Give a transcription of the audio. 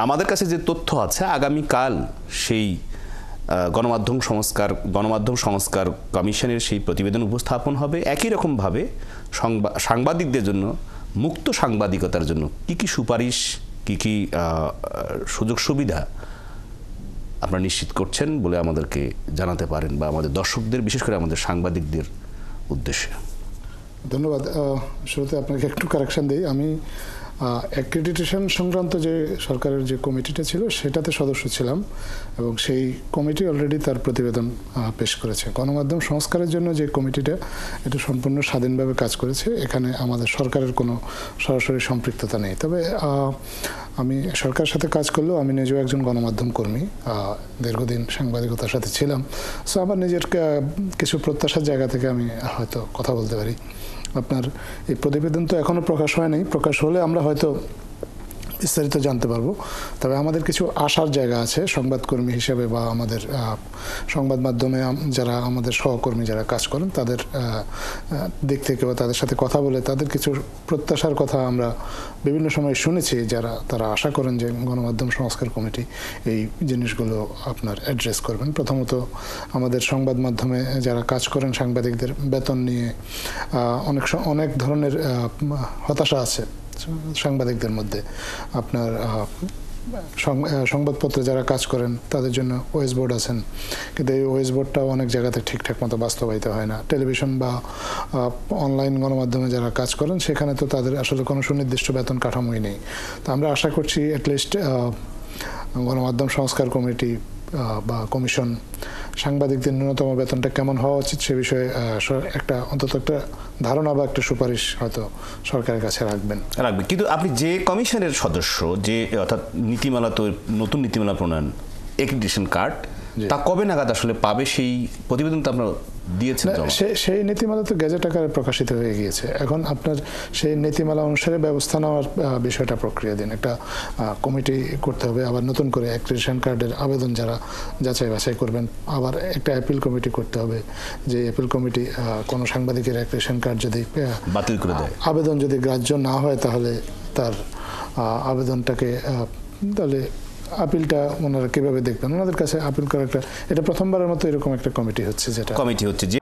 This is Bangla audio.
আমাদের কাছে যে তথ্য আছে আগামীকাল সেই গণমাধ্যম সংস্কার কমিশনের সেই প্রতিবেদন উপস্থাপন হবে। একই রকমভাবে সাংবাদিকদের জন্য মুক্ত সাংবাদিকতার জন্য কি কি সুপারিশ, কি কি সুযোগ সুবিধা আপনারা নিশ্চিত করছেন বলে আমাদেরকে জানাতে পারেন, বা আমাদের দর্শকদের, বিশেষ করে আমাদের সাংবাদিকদের উদ্দেশ্যে। ধন্যবাদ। শুরুতে আপনাকে একটু কারেকশন দিই। আমি অ্যাক্রেডিটেশন সংক্রান্ত যে সরকারের যে কমিটিটা ছিল সেটাতে সদস্য ছিলাম, এবং সেই কমিটি অলরেডি তার প্রতিবেদন পেশ করেছে। গণমাধ্যম সংস্কারের জন্য যে কমিটিটা, এটা সম্পূর্ণ স্বাধীনভাবে কাজ করেছে। এখানে আমাদের সরকারের কোনো সরাসরি সম্পৃক্ততা নেই। তবে আমি সরকারের সাথে কাজ করলেও আমি নিজেও একজন গণমাধ্যম কর্মী, দীর্ঘদিন সাংবাদিকতার সাথে ছিলাম। সো আমার নিজের কিছু প্রত্যাশার জায়গা থেকে আমি হয়তো কথা বলতে পারি। আপনার এই প্রতিবেদন তো এখনও প্রকাশ হয়নি, প্রকাশ হলে আমরা হয়তো বিস্তারিত জানতে পারবো। তবে আমাদের কিছু আশার জায়গা আছে সংবাদকর্মী হিসেবে, বা আমাদের সংবাদ মাধ্যমে যারা আমাদের সহকর্মী যারা কাজ করেন তাদের দিক থেকে, বা তাদের সাথে কথা বলে তাদের কিছু প্রত্যাশার কথা আমরা বিভিন্ন সময় শুনেছি, তারা আশা করেন যে গণমাধ্যম সংস্কার কমিটি এই জিনিসগুলো আপনার অ্যাড্রেস করবেন। প্রথমত আমাদের সংবাদ মাধ্যমে যারা কাজ করেন সাংবাদিকদের বেতন নিয়ে অনেক ধরনের হতাশা আছে সাংবাদিকদের মধ্যে। আপনার সংবাদপত্রে যারা কাজ করেন তাদের জন্য ওয়েস বোর্ড আছেন, কিন্তু এই ওয়েস বোর্ডটাও অনেক জায়গাতে ঠিকঠাক মতো বাস্তবায়িত হয় না। টেলিভিশন বা অনলাইন গণমাধ্যমে যারা কাজ করেন সেখানে তো তাদের আসলে কোনো সুনির্দিষ্ট বেতন কাঠামোই নেই। তো আমরা আশা করছি অ্যাটলিস্ট গণমাধ্যম সংস্কার কমিটি বা কমিশন সাংবাদিকদের ন্যূনতম বেতনটা কেমন হওয়া উচিত সে বিষয়ে অন্তত একটা ধারণা বা একটা সুপারিশ হয়তো সরকারের কাছে রাখবেন। কিন্তু আপনি যে কমিশনের সদস্য, যে অর্থাৎ নীতিমালা, তো নতুন নীতিমালা প্রণয়ন, অ্যাক্রেডিটেশন কার্ড, তা কবে নাগাদ আসলে পাবে? সেই প্রতিবেদন তো আপনারা দিয়েছেন। সেই নীতিমালা তো গেজেট আকারে প্রকাশিত হয়ে গিয়েছে। এখন আপনার সেই নীতিমালা অনুসারে ব্যবস্থা নেওয়ার বিষয়টা প্রক্রিয়াধীন। একটা কমিটি করতে হবে, আবার নতুন করে অ্যাক্রেডিটেশন কার্ডের আবেদন যারা যাচাই বাছাই করবেন, আবার একটা অ্যাপিল কমিটি করতে হবে। যে অ্যাপিল কমিটি কোনো সাংবাদিকের অ্যাক্রেডিটেশন কার্ড যদি বাতিল করে দেয়, আবেদন যদি গ্রাহ্য না হয়, তাহলে তার আবেদনটাকে তাহলে আপিলটা ওনারা কিভাবে দেখবেন, ওনাদের কাছে আপিল করা এটা প্রথমবারের মতো এরকম একটা কমিটি হচ্ছে, যেটা কমিটি হচ্ছে যে